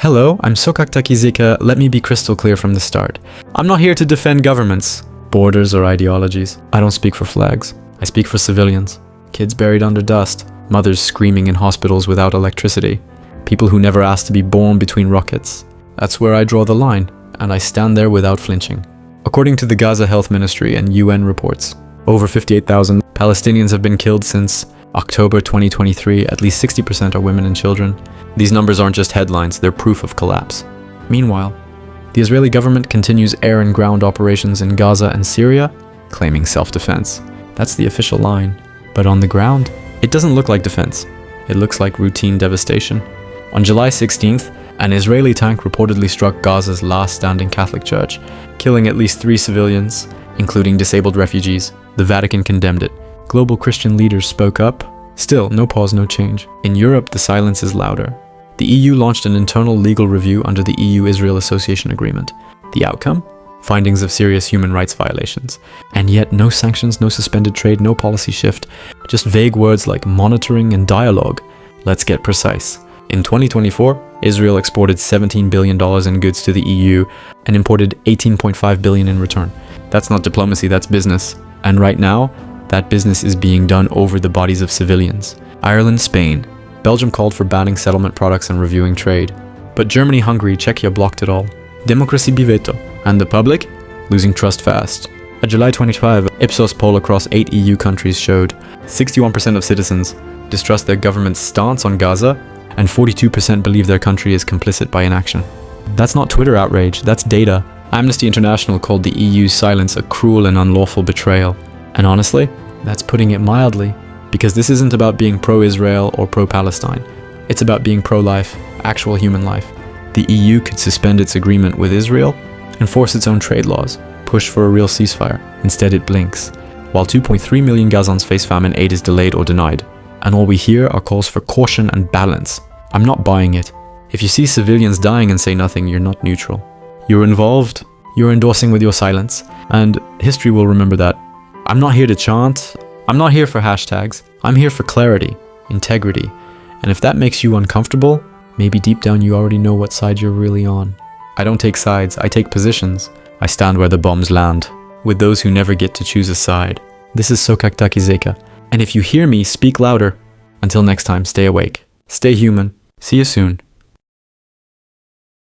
Hello, I'm Sokaktaki Zeka. Let me be crystal clear from the start. I'm not here to defend governments, borders, or ideologies. I don't speak for flags. I speak for civilians. Kids buried under dust. Mothers screaming in hospitals without electricity. People who never asked to be born between rockets. That's where I draw the line, and I stand there without flinching. According to the Gaza Health Ministry and UN reports, over 58,000 Palestinians have been killed since October 2023. At least 60% are women and children. These numbers aren't just headlines, they're proof of collapse. Meanwhile, the Israeli government continues air and ground operations in Gaza and Syria, claiming self-defense. That's the official line. But on the ground, it doesn't look like defense. It looks like routine devastation. On July 16th, an Israeli tank reportedly struck Gaza's last standing Catholic church, killing at least 3 civilians, including disabled refugees. The Vatican condemned it. Global Christian leaders spoke up. Still, no pause, no change. In Europe, the silence is louder. The EU launched an internal legal review under the EU-Israel Association Agreement. The outcome? Findings of serious human rights violations. And yet, no sanctions, no suspended trade, no policy shift. Just vague words like monitoring and dialogue. Let's get precise. In 2024, Israel exported $17 billion in goods to the EU and imported $18.5 billion in return. That's not diplomacy, that's business. And right now, that business is being done over the bodies of civilians. Ireland, Spain. Belgium called for banning settlement products and reviewing trade. But Germany, Hungary, Czechia blocked it all. Democracy be veto. And the public? Losing trust fast. A July 25 IPSOS poll across 8 EU countries showed 61% of citizens distrust their government's stance on Gaza, and 42% believe their country is complicit by inaction. That's not Twitter outrage, that's data. Amnesty International called the EU's silence a cruel and unlawful betrayal. And honestly, that's putting it mildly, because this isn't about being pro-Israel or pro-Palestine. It's about being pro-life, actual human life. The EU could suspend its agreement with Israel, enforce its own trade laws, push for a real ceasefire. Instead, it blinks. While 2.3 million Gazans face famine, aid is delayed or denied. And all we hear are calls for caution and balance. I'm not buying it. If you see civilians dying and say nothing, you're not neutral. You're involved, you're endorsing with your silence, and history will remember that. I'm not here to chant, I'm not here for hashtags, I'm here for clarity, integrity, and if that makes you uncomfortable, maybe deep down you already know what side you're really on. I don't take sides, I take positions. I stand where the bombs land, with those who never get to choose a side. This is Sokaktaki Zeka, and if you hear me, speak louder. Until next time, stay awake, stay human, see you soon.